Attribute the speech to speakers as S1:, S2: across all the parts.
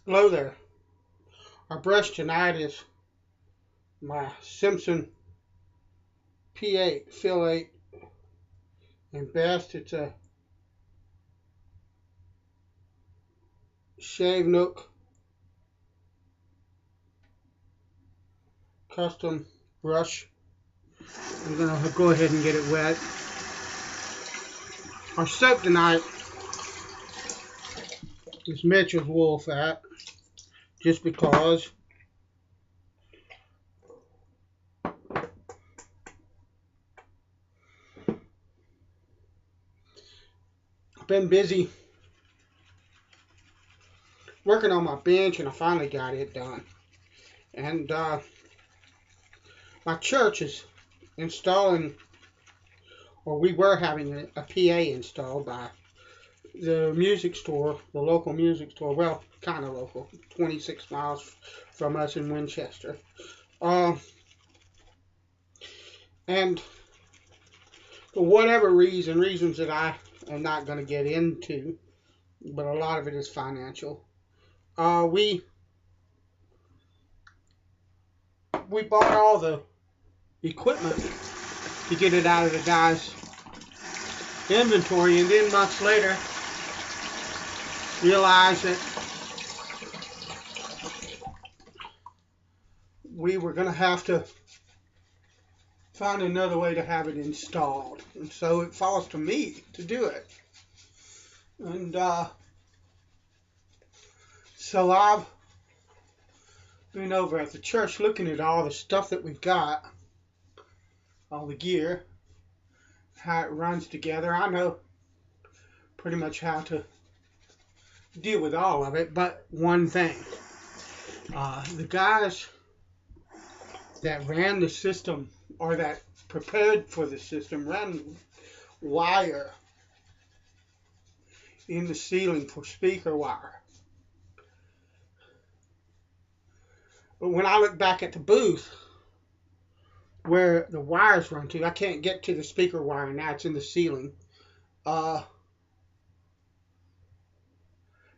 S1: Hello there. Our brush tonight is my Simpson P8, Phyll 8, and best. It's a Shave Nook custom brush. I'm going to go ahead and get it wet. Our soap tonight is Mitchell's wool fat, just because. I've been busy working on my bench, and I finally got it done. And my church is installing, or we were having a PA installed by the music store, the local music store, well, kind of local, 26 miles from us in Winchester. And for whatever reasons that I am not going to get into, but a lot of it is financial, we bought all the equipment to get it out of the guy's inventory, and then months later realized that we were going to have to find another way to have it installed, and so it falls to me to do it. And so I've been over at the church looking at all the stuff that we've got, all the gear, how it runs together. I know pretty much how to deal with all of it, but one thing, the guys that ran the system, or that prepared for the system, ran wire in the ceiling for speaker wire. But when I look back at the booth where the wires run to, I can't get to the speaker wire now, it's in the ceiling.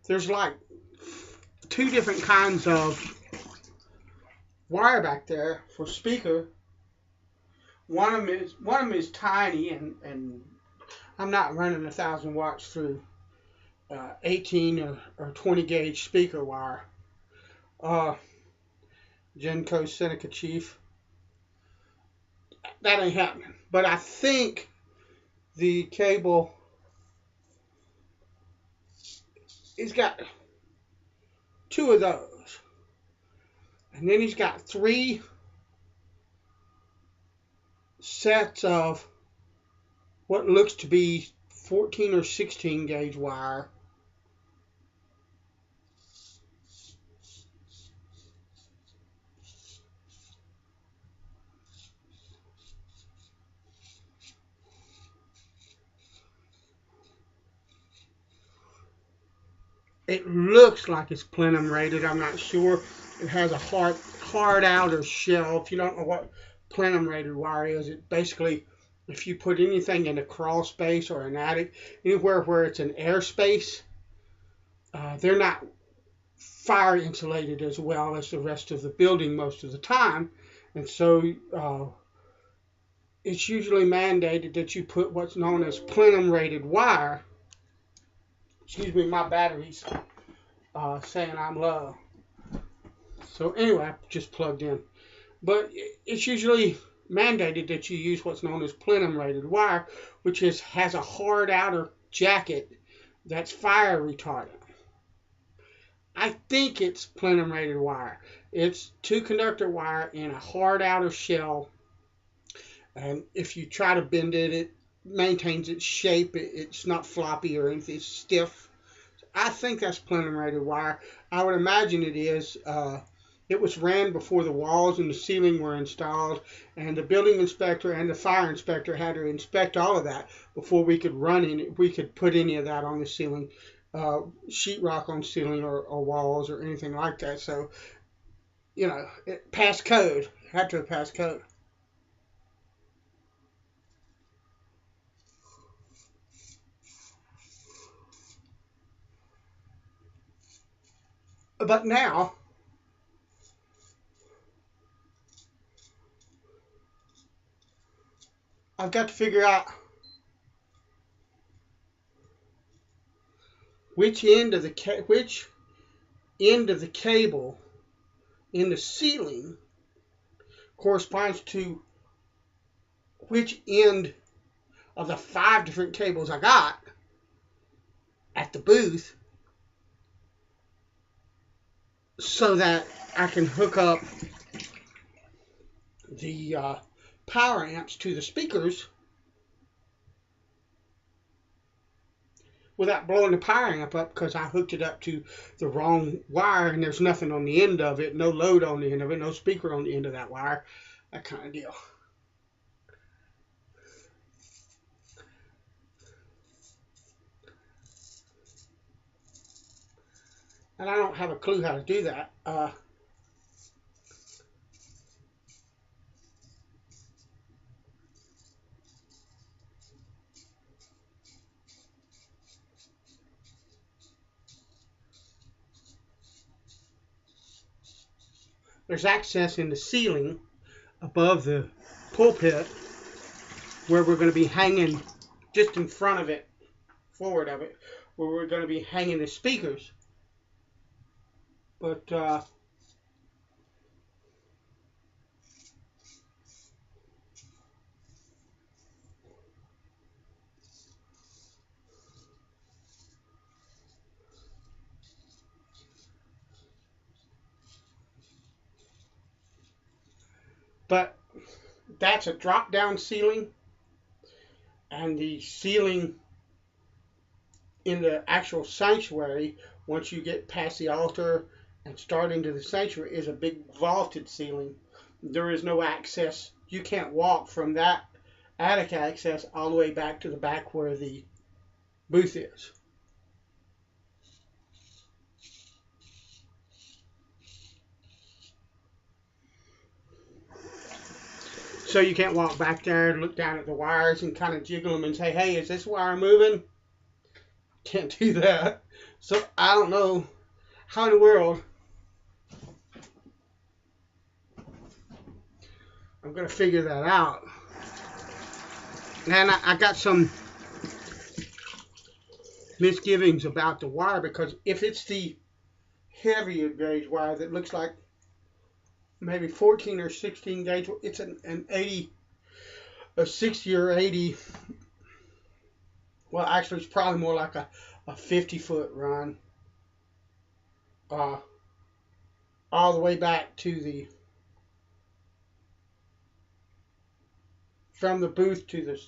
S1: There's like two different kinds of wire back there for speaker. One of them is tiny, and I'm not running 1,000 watts through 18 or 20 gauge speaker wire. Genco Seneca Chief. That ain't happening. But I think the cable, he's got two of those. And then he's got three sets of what looks to be 14 or 16 gauge wire. It looks like it's plenum rated. I'm not sure. It has a hard outer shell. If you don't know what plenum rated wire is, it basically, if you put anything in a crawl space or an attic, anywhere where it's an air space, they're not fire insulated as well as the rest of the building most of the time. And so it's usually mandated that you put what's known as plenum rated wire. Excuse me, my battery's saying I'm low. So anyway, I just plugged in. But it's usually mandated that you use what's known as plenum rated wire, which has a hard outer jacket that's fire retardant. I think it's plenum rated wire. It's two conductor wire in a hard outer shell, and if you try to bend it, it maintains its shape. It's not floppy or anything. It's stiff. I think that's plenum rated wire. I would imagine it is. It was ran before the walls and the ceiling were installed, and the building inspector and the fire inspector had to inspect all of that before we could we could put any of that on the ceiling, sheetrock on ceiling or walls or anything like that. So, you know, it passed code. Had to have passed code. But now, I've got to figure out which end of the cable in the ceiling corresponds to which end of the 5 different cables I got at the booth, so that I can hook up the power amps to the speakers without blowing the power amp up, because I hooked it up to the wrong wire and there's nothing on the end of it, no load on the end of it, no speaker on the end of that wire, that kind of deal. And I don't have a clue how to do that. There's access in the ceiling above the pulpit where we're going to be hanging, just in front of it, forward of it, where we're going to be hanging the speakers. But that's a drop-down ceiling, and the ceiling in the actual sanctuary, once you get past the altar and start into the sanctuary, is a big vaulted ceiling. There is no access. You can't walk from that attic access all the way back to the back where the booth is. So you can't walk back there and look down at the wires and kind of jiggle them and say, hey, is this wire moving? Can't do that. So I don't know how in the world I'm going to figure that out. And I got some misgivings about the wire, because if it's the heavier gauge wire that looks like maybe 14 or 16 gauge, it's an 80, a 60 or 80, well actually it's probably more like a 50-foot run, all the way back to the, from the booth to the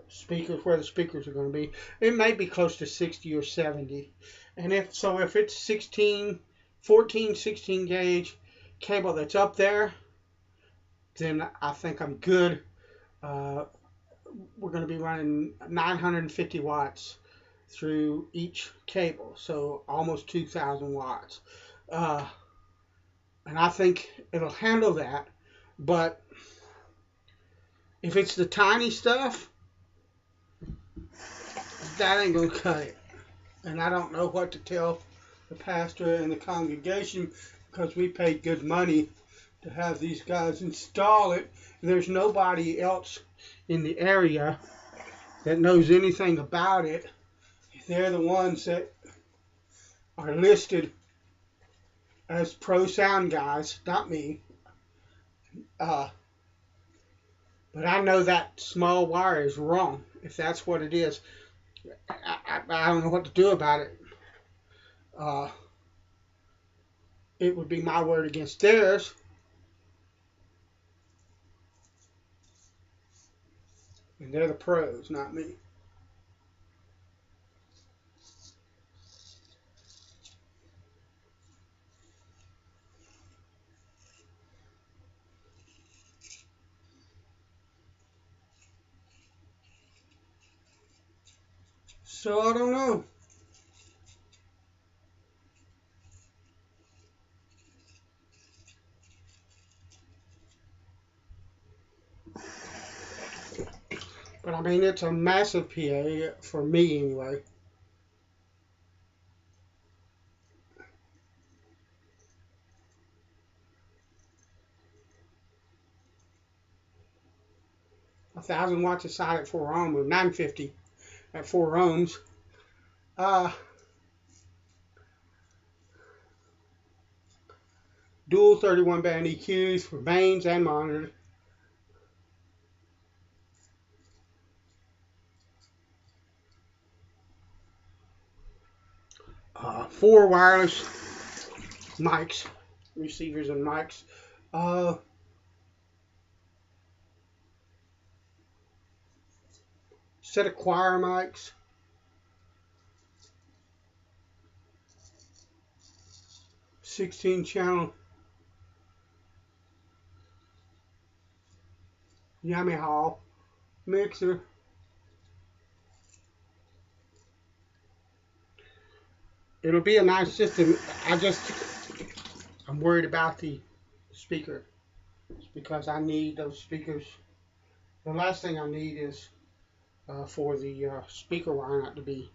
S1: speakers, where the speakers are going to be. It may be close to 60 or 70. And if it's 14, 16 gauge cable that's up there, then I think I'm good. We're going to be running 950 watts through each cable, so almost 2,000 watts. And I think it'll handle that. But if it's the tiny stuff, that ain't going to cut it. And I don't know what to tell the pastor and the congregation, because we paid good money to have these guys install it. There's nobody else in the area that knows anything about it. They're the ones that are listed as pro sound guys, not me. But I know that small wire is wrong, if that's what it is. I don't know what to do about it. It would be my word against theirs. And they're the pros, not me. So I don't know. But I mean, it's a massive PA for me anyway. 1,000 watts aside at 4 ohm, or 950 at 4 ohms. Dual 31 band EQs for mains and monitor. Four wireless mics, receivers and mics. Set of choir mics. $16-channel Yamaha mixer. It'll be a nice system. I'm worried about the speaker. It's because I need those speakers. The last thing I need is for the speaker wire not to be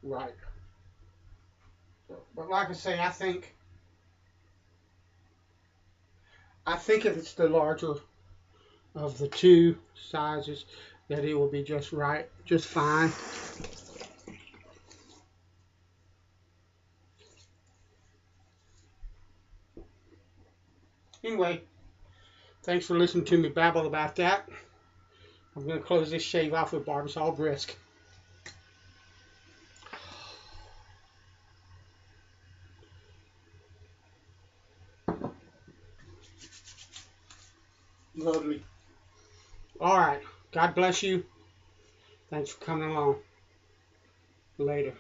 S1: right. So, but like I say, I think if it's the larger of the two sizes, that it will be just right, just fine. Anyway, thanks for listening to me babble about that. I'm going to close this shave off with Barbasol Brisk. Lovely. All right. God bless you. Thanks for coming along. Later.